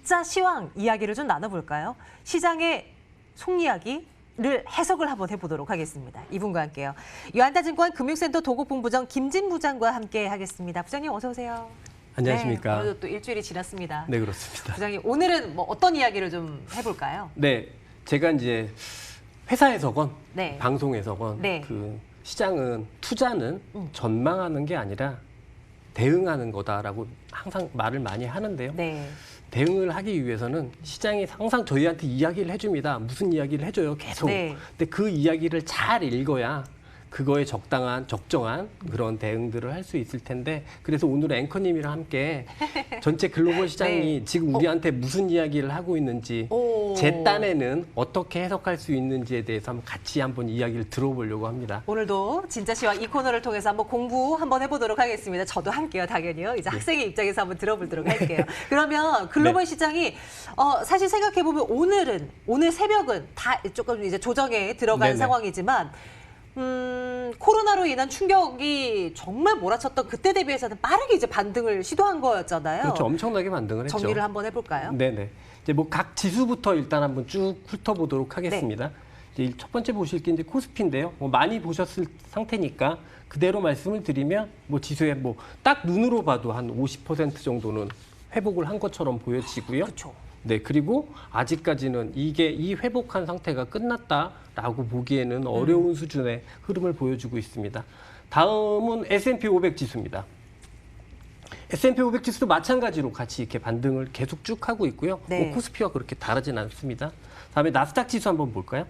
진짜 시황 이야기를 좀 나눠볼까요? 시장의 속 이야기를 해석을 한번 해보도록 하겠습니다. 이분과 함께요. 유한타증권 금융센터 도곡본부장 김진 부장과 함께 하겠습니다. 부장님 어서 오세요. 안녕하십니까. 네, 오늘도 또 일주일이 지났습니다. 네, 그렇습니다. 부장님 오늘은 뭐 어떤 이야기를 좀 해볼까요? 네, 제가 이제 회사에서건 네. 방송에서건 네. 그 시장은 투자는 전망하는 게 아니라 대응하는 거다라고 항상 말을 많이 하는데요. 네. 대응을 하기 위해서는 시장이 항상 저희한테 이야기를 해줍니다. 무슨 이야기를 해줘요, 계속. 네. 근데 그 이야기를 잘 읽어야 그거에 적정한 그런 대응들을 할 수 있을 텐데, 그래서 오늘 앵커님이랑 함께 전체 글로벌 시장이 네. 지금 우리한테 무슨 이야기를 하고 있는지, 오. 제 딴에는 어떻게 해석할 수 있는지에 대해서 같이 한번 이야기를 들어보려고 합니다. 오늘도 진짜 시황 이 코너를 통해서 한번 공부 한번 해보도록 하겠습니다. 저도 함께요, 당연히요. 이제 학생의 입장에서 한번 들어보도록 할게요. 그러면 글로벌 시장이 사실 생각해보면 오늘 새벽은 다 조금 이제 조정에 들어간 네네. 상황이지만 코로나로 인한 충격이 정말 몰아쳤던 그때 대비해서는 빠르게 이제 반등을 시도한 거였잖아요. 그렇죠. 엄청나게 반등을 했죠. 정리를 한번 해볼까요? 네네. 이제 뭐 각 지수부터 일단 한번 쭉 훑어보도록 하겠습니다. 이제 첫 번째 보실 게 이제 코스피인데요. 뭐 많이 보셨을 상태니까 그대로 말씀을 드리면 뭐 지수에 뭐 딱 눈으로 봐도 한 50% 정도는 회복을 한 것처럼 보여지고요. 그렇죠. 네, 그리고 아직까지는 이 회복한 상태가 끝났다라고 보기에는 어려운 수준의 흐름을 보여주고 있습니다. 다음은 S&P 500 지수입니다. S&P 500 지수도 마찬가지로 같이 이렇게 반등을 계속 쭉 하고 있고요. 네. 뭐 코스피와 그렇게 다르진 않습니다. 다음에 나스닥 지수 한번 볼까요?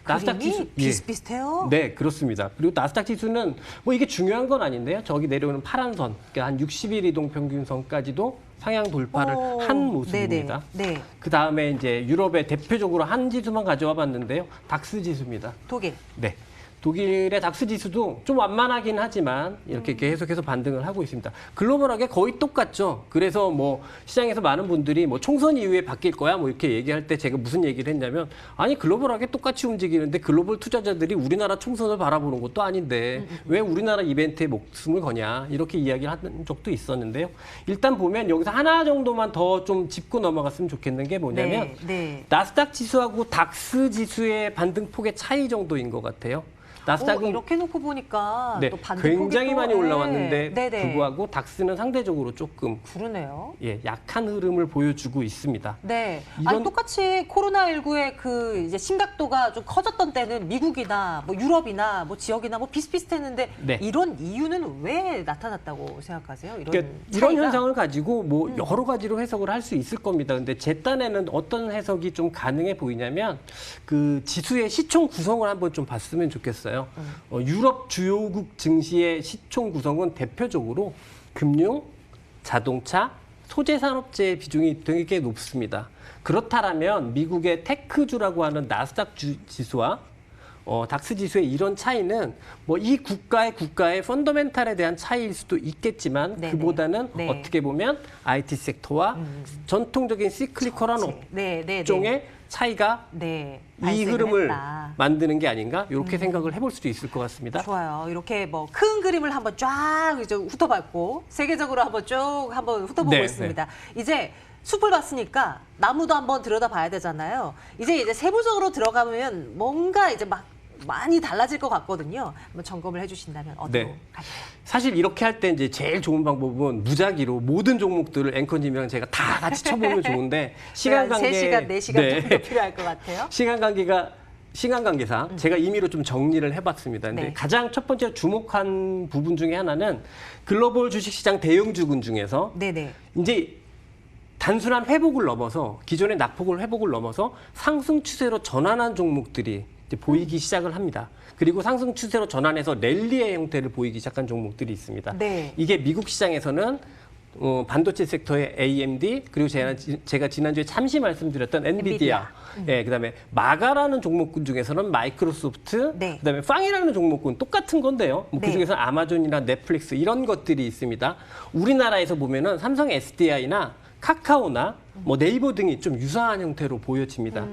그림이 비슷비슷해요. 네, 그렇습니다. 그리고 나스닥 지수는 뭐 이게 중요한 건 아닌데요. 저기 내려오는 파란 선, 그러니까 한 60일 이동 평균선까지도 상향 돌파를 한 모습입니다. 네. 그 다음에 이제 유럽의 대표적으로 한 지수만 가져와 봤는데요. 닥스 지수입니다. 독일. 네. 독일의 닥스 지수도 좀 완만하긴 하지만 이렇게 계속해서 반등을 하고 있습니다. 글로벌하게 거의 똑같죠. 그래서 뭐 시장에서 많은 분들이 뭐 총선 이후에 바뀔 거야 뭐 이렇게 얘기할 때 제가 무슨 얘기를 했냐면, 아니 글로벌하게 똑같이 움직이는데 글로벌 투자자들이 우리나라 총선을 바라보는 것도 아닌데 왜 우리나라 이벤트에 목숨을 거냐 이렇게 이야기를 한 적도 있었는데요. 일단 보면 여기서 하나 정도만 더 좀 짚고 넘어갔으면 좋겠는 게 뭐냐면 나스닥 지수하고 닥스 지수의 반등폭의 차이 정도인 것 같아요. 나스닥은 이렇게 놓고 보니까 네, 또 반등폭이 굉장히 많이 또, 올라왔는데 네. 불구하고 닥스는 상대적으로 조금 그러네요. 약한 흐름을 보여주고 있습니다. 네. 이런- 아니 똑같이 코로나19의 그 이제 심각도가 좀 커졌던 때는 미국이나 뭐 유럽이나 뭐 지역이나 뭐 비슷비슷했는데 네. 이런 이유는 왜 나타났다고 생각하세요? 이런 그러니까 이런 차이가? 현상을 가지고 뭐 여러 가지로 해석을 할 수 있을 겁니다. 근데 제 딴에는 어떤 해석이 좀 가능해 보이냐면 그 지수의 시총 구성을 한번 좀 봤으면 좋겠어요. 유럽 주요국 증시의 시총 구성은 대표적으로 금융, 자동차, 소재산업재의 비중이 되게 높습니다. 그렇다면 미국의 테크주라고 하는 나스닥 지수와 닥스 지수의 이런 차이는 뭐 이 국가의 펀더멘탈에 대한 차이일 수도 있겠지만 네네. 그보다는 네. 어떻게 보면 IT 섹터와 전통적인 시클리컬한 업종의 차이가 이 흐름을 발생했다. 만드는 게 아닌가 이렇게 생각을 해볼 수도 있을 것 같습니다. 좋아요. 이렇게 뭐 큰 그림을 한번 쫙 이제 훑어봤고 세계적으로 한번 쭉 한번 훑어보고 네, 있습니다. 이제 숲을 봤으니까 나무도 한번 들여다봐야 되잖아요. 이제 세부적으로 들어가면 뭔가 이제 막 많이 달라질 것 같거든요. 한번 점검을 해주신다면 어디로 네. 갈까요? 사실 이렇게 할 때 이제 제일 좋은 방법은 무작위로 모든 종목들을 앵커님이랑 제가 다 같이 쳐보면 좋은데 시간 관계 3시간, 4시간 정도 필요할 것 같아요. 시간 관계상 제가 임의로 좀 정리를 해봤습니다. 근데 네. 가장 첫 번째 주목한 부분 중에 하나는 글로벌 주식시장 대형주군 중에서 네네. 이제 단순한 회복을 넘어서 기존의 낙폭을 회복을 넘어서 상승 추세로 전환한 종목들이 이제 보이기 시작을 합니다. 그리고 상승 추세로 전환해서 랠리의 형태를 보이기 시작한 종목들이 있습니다. 네. 이게 미국 시장에서는 반도체 섹터의 AMD 그리고 제가 지난주에 잠시 말씀드렸던 엔비디아, 그다음에 마가라는 종목군 중에서는 마이크로소프트, 네. 그다음에 빵이라는 종목군 똑같은 건데요. 뭐 네. 그중에서 아마존이나 넷플릭스 이런 것들이 있습니다. 우리나라에서 보면은 삼성 SDI나 카카오나 뭐 네이버 등이 좀 유사한 형태로 보여집니다.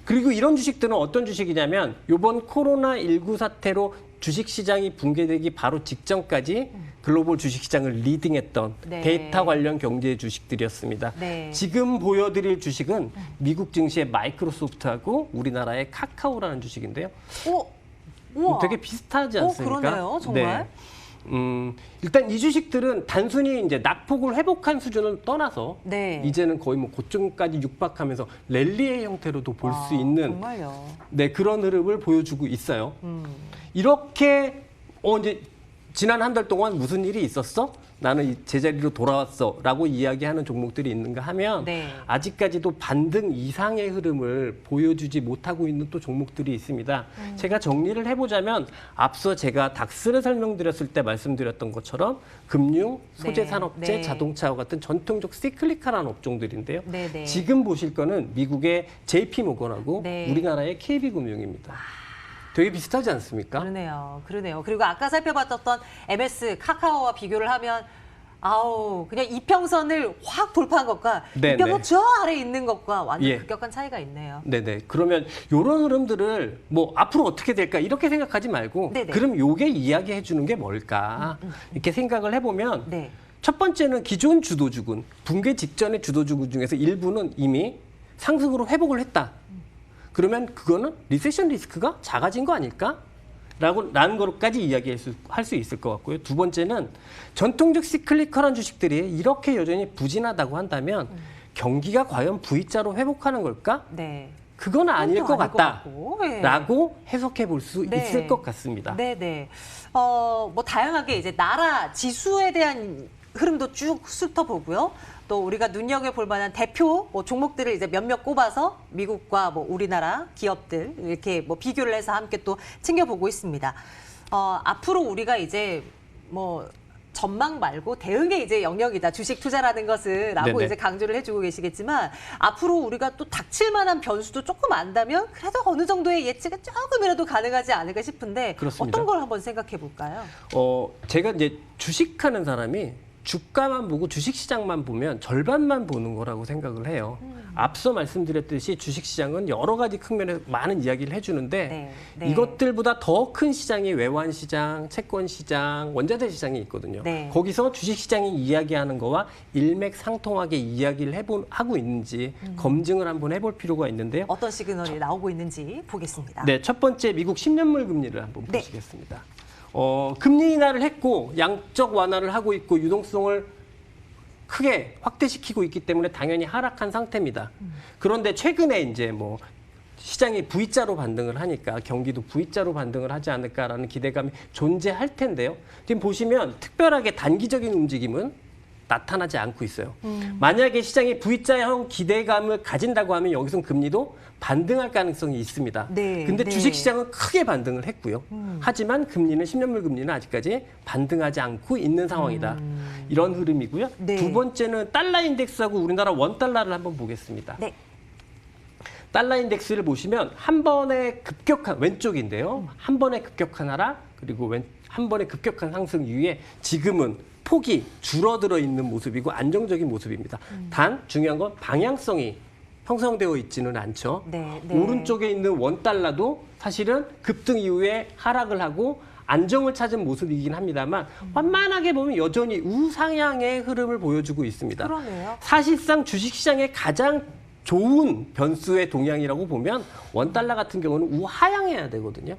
그리고 이런 주식들은 어떤 주식이냐면 이번 코로나19 사태로 주식시장이 붕괴되기 바로 직전까지 글로벌 주식시장을 리딩했던 네. 데이터 관련 경제 주식들이었습니다. 네. 지금 보여드릴 주식은 미국 증시의 마이크로소프트하고 우리나라의 카카오라는 주식인데요. 우와. 되게 비슷하지 않습니까? 그러네요. 정말. 일단 이 주식들은 단순히 이제 낙폭을 회복한 수준을 떠나서 네. 이제는 거의 뭐 고점까지 육박하면서 랠리의 형태로도 볼 수 있는 정말요. 네, 그런 흐름을 보여주고 있어요. 음. 이렇게 이제 지난 한 달 동안 무슨 일이 있었어? 나는 이 제자리로 돌아왔어라고 이야기하는 종목들이 있는가 하면 네. 아직까지도 반등 이상의 흐름을 보여주지 못하고 있는 또 종목들이 있습니다. 제가 정리를 해보자면 앞서 제가 닥스를 설명드렸을 때 말씀드렸던 것처럼 금융, 소재산업재, 네. 자동차와 같은 전통적 시클리컬한 업종들인데요. 네, 네. 지금 보실 거는 미국의 JP모건하고 네. 우리나라의 KB금융입니다. 되게 비슷하지 않습니까? 그러네요. 그러네요. 그리고 아까 살펴봤던 MS 카카오와 비교를 하면 그냥 이평선을 확 돌파한 것과 네, 이평선 네. 저 아래에 있는 것과 완전 예. 급격한 차이가 있네요. 네네. 그러면 이런 흐름들을 뭐 앞으로 어떻게 될까 이렇게 생각하지 말고 네네. 그럼 요게 이야기해 주는 게 뭘까 이렇게 생각을 해보면 네. 첫 번째는 기존 주도주군, 붕괴 직전의 주도주군 중에서 일부는 이미 상승으로 회복을 했다. 그러면 그거는 리세션 리스크가 작아진 거 아닐까? 라는 것까지 이야기할 수 있을 것 같고요. 두 번째는 전통적 시클리컬한 주식들이 이렇게 여전히 부진하다고 한다면 경기가 과연 V자로 회복하는 걸까? 네. 그건 아닐 것 아닐 것 같다. 같고, 예. 라고 해석해 볼 수 네. 있을 것 같습니다. 네네. 뭐 다양하게 이제 나라 지수에 대한 흐름도 쭉 훑어보고요. 또 우리가 눈여겨볼 만한 대표 종목들을 이제 몇몇 꼽아서 미국과 우리나라 기업들 이렇게 비교를 해서 함께 또 챙겨보고 있습니다. 앞으로 우리가 이제 전망 말고 대응의 이제 영역이다. 주식 투자라는 것은 라고 네네. 이제 강조를 해주고 계시겠지만 앞으로 우리가 또 닥칠 만한 변수도 조금 안다면 그래도 어느 정도의 예측은 조금이라도 가능하지 않을까 싶은데 그렇습니다. 어떤 걸 한번 생각해 볼까요? 제가 이제 주식하는 사람이 주가만 보고 주식시장만 보면 절반만 보는 거라고 생각을 해요. 앞서 말씀드렸듯이 주식시장은 여러 가지 측면에서 많은 이야기를 해주는데 네, 네. 이것들보다 더 큰 시장이 외환시장, 채권시장, 원자재 시장이 있거든요. 네. 거기서 주식시장이 이야기하는 거와 일맥상통하게 이야기를 하고 있는지 검증을 한번 해볼 필요가 있는데요. 어떤 시그널이 나오고 있는지 보겠습니다. 네, 첫 번째 미국 10년물 금리를 한번 네. 보시겠습니다. 금리 인하를 했고 양적 완화를 하고 있고 유동성을 크게 확대시키고 있기 때문에 당연히 하락한 상태입니다. 그런데 최근에 이제 시장이 V자로 반등을 하니까 경기도 V자로 반등을 하지 않을까라는 기대감이 존재할 텐데요. 지금 보시면 특별하게 단기적인 움직임은 나타나지 않고 있어요. 만약에 시장이 V자형 기대감을 가진다고 하면 여기선 금리도 반등할 가능성이 있습니다. 네, 근데 네. 주식시장은 크게 반등을 했고요. 하지만 금리는 10년물 금리는 아직까지 반등하지 않고 있는 상황이다. 이런 흐름이고요. 네. 두 번째는 달러 인덱스하고 우리나라 원달러를 한번 보겠습니다. 네. 달러 인덱스를 보시면 한 번에 급격한 왼쪽인데요. 한 번에 급격한 하락 그리고 한 번에 급격한 상승 이후에 지금은 폭이 줄어들어 있는 모습이고 안정적인 모습입니다. 단 중요한 건 방향성이 형성되어 있지는 않죠. 네, 네. 오른쪽에 있는 원달러도 사실은 급등 이후에 하락을 하고 안정을 찾은 모습이긴 합니다만 완만하게 보면 여전히 우상향의 흐름을 보여주고 있습니다. 그러네요. 사실상 주식시장의 가장 좋은 변수의 동향이라고 보면 원달러 같은 경우는 우하향해야 되거든요.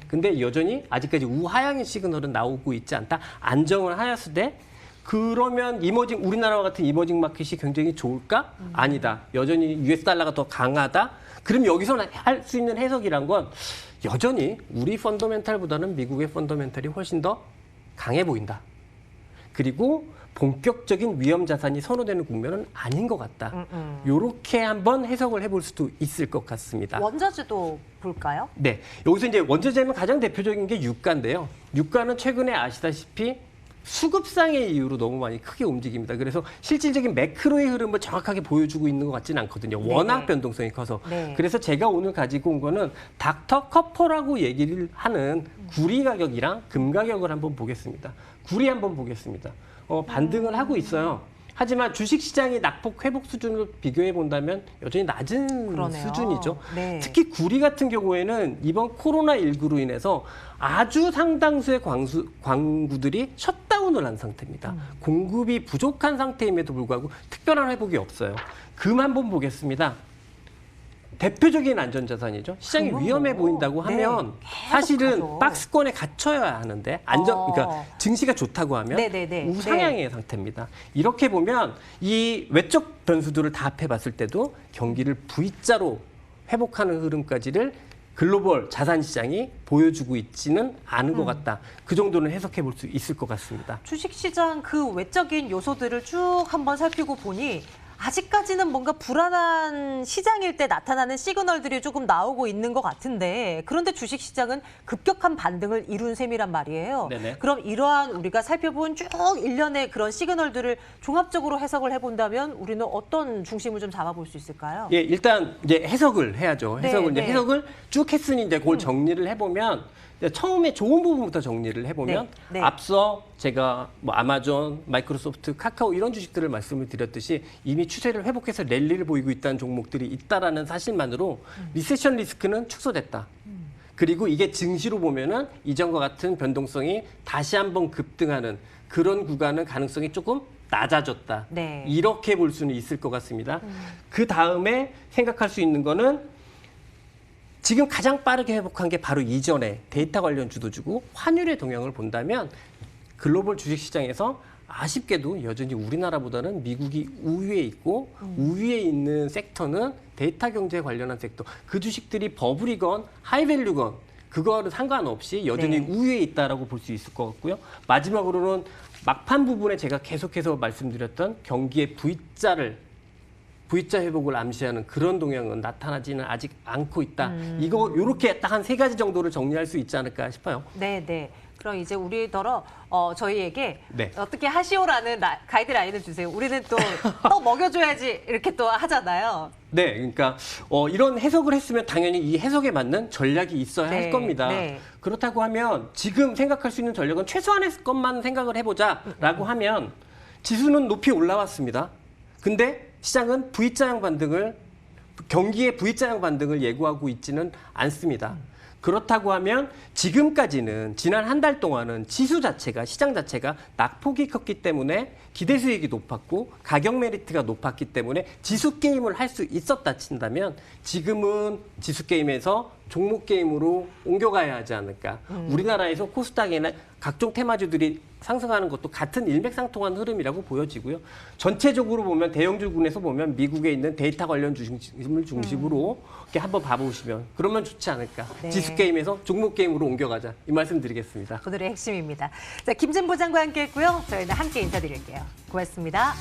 근데 여전히 아직까지 우하향의 시그널은 나오고 있지 않다. 안정을 하였을 때 그러면 우리나라와 같은 이머징 마켓이 굉장히 좋을까? 아니다. 여전히 US 달러가 더 강하다. 그럼 여기서 할 수 있는 해석이란 건 여전히 우리 펀더멘탈보다는 미국의 펀더멘탈이 훨씬 더 강해 보인다. 그리고 본격적인 위험 자산이 선호되는 국면은 아닌 것 같다. 이렇게 한번 해석을 해볼 수도 있을 것 같습니다. 원자재도 볼까요? 네, 여기서 이제 원자재면 가장 대표적인 게 유가인데요. 유가는 최근에 아시다시피 수급상의 이유로 너무 많이 크게 움직입니다. 그래서 실질적인 매크로의 흐름을 정확하게 보여주고 있는 것 같지는 않거든요. 네네. 워낙 변동성이 커서. 네. 그래서 제가 오늘 가지고 온 거는 닥터 커퍼라고 얘기를 하는 구리 가격이랑 금 가격을 한번 보겠습니다. 구리 한번 보겠습니다. 반등을 하고 있어요. 하지만 주식시장의 낙폭 회복 수준을 비교해 본다면 여전히 낮은 그러네요. 수준이죠. 네. 특히 구리 같은 경우에는 이번 코로나19로 인해서 아주 상당수의 광구들이 셧다운을 한 상태입니다. 공급이 부족한 상태임에도 불구하고 특별한 회복이 없어요. 금 한번 보겠습니다. 대표적인 안전자산이죠. 시장이 그럼요. 위험해 보인다고 네. 하면 계속 사실은 가죠. 박스권에 갇혀야 하는데 그러니까 증시가 좋다고 하면 네네네. 우상향의 상태입니다. 이렇게 보면 이 외적 변수들을 다 합해봤을 때도 경기를 V자로 회복하는 흐름까지를 글로벌 자산 시장이 보여주고 있지는 않은 것 같다. 그 정도는 해석해 볼 수 있을 것 같습니다. 주식시장 그 외적인 요소들을 쭉 한번 살피고 보니 아직까지는 뭔가 불안한 시장일 때 나타나는 시그널들이 조금 나오고 있는 것 같은데 그런데 주식시장은 급격한 반등을 이룬 셈이란 말이에요. 네네. 그럼 이러한 우리가 살펴본 쭉 일련의 그런 시그널들을 종합적으로 해석을 해본다면 우리는 어떤 중심을 좀 잡아볼 수 있을까요? 예, 일단 이제 해석을 해야죠. 해석을 네, 이제 네. 해석을 쭉 했으니 이제 그걸 정리를 해보면 처음에 좋은 부분부터 정리를 해보면 네, 네. 앞서 제가 뭐 아마존, 마이크로소프트, 카카오 이런 주식들을 말씀을 드렸듯이 이미 추세를 회복해서 랠리를 보이고 있다는 종목들이 있다라는 사실만으로 리세션 리스크는 축소됐다. 그리고 이게 증시로 보면은 이전과 같은 변동성이 다시 한번 급등하는 그런 구간은 가능성이 조금 낮아졌다. 네. 이렇게 볼 수는 있을 것 같습니다. 그 다음에 생각할 수 있는 거는 지금 가장 빠르게 회복한 게 바로 이전에 데이터 관련 주도주고 환율의 동향을 본다면 글로벌 주식시장에서 아쉽게도 여전히 우리나라보다는 미국이 우위에 있고 우위에 있는 섹터는 데이터 경제에 관련한 섹터. 그 주식들이 버블이건 하이밸류건 그거는 상관없이 여전히 네. 우위에 있다라고 볼 수 있을 것 같고요. 마지막으로는 막판 부분에 제가 계속해서 말씀드렸던 경기의 V자 회복을 암시하는 그런 동향은 나타나지는 아직 않고 있다. 이거 요렇게 딱 한 3가지 정도를 정리할 수 있지 않을까 싶어요. 네, 네. 그럼 이제 우리더러 저희에게 네. 어떻게 하시오라는 가이드라인을 주세요. 우리는 또 먹여줘야지 이렇게 또 하잖아요. 네, 그러니까 이런 해석을 했으면 당연히 이 해석에 맞는 전략이 있어야 네, 할 겁니다. 네. 그렇다고 하면 지금 생각할 수 있는 전략은 최소한의 것만 생각을 해보자라고 하면 지수는 높이 올라왔습니다. 근데 시장은 V자형 반등을 경기의 V자형 반등을 예고하고 있지는 않습니다. 그렇다고 하면 지금까지는 지난 한 달 동안은 지수 자체가 시장 자체가 낙폭이 컸기 때문에 기대 수익이 높았고 가격 메리트가 높았기 때문에 지수 게임을 할 수 있었다 친다면 지금은 지수 게임에서 종목 게임으로 옮겨가야 하지 않을까. 우리나라에서 코스닥이나 각종 테마주들이 상승하는 것도 같은 일맥상통한 흐름이라고 보여지고요. 전체적으로 보면 대형주군에서 보면 미국에 있는 데이터 관련 주식을 중심으로 이렇게 한번 봐보시면 그러면 좋지 않을까. 네. 지수 게임에서 종목 게임으로 옮겨가자. 이 말씀 드리겠습니다. 오늘의 핵심입니다. 자, 김진보 장과 함께했고요. 저희는 함께 인사드릴게요. 고맙습니다.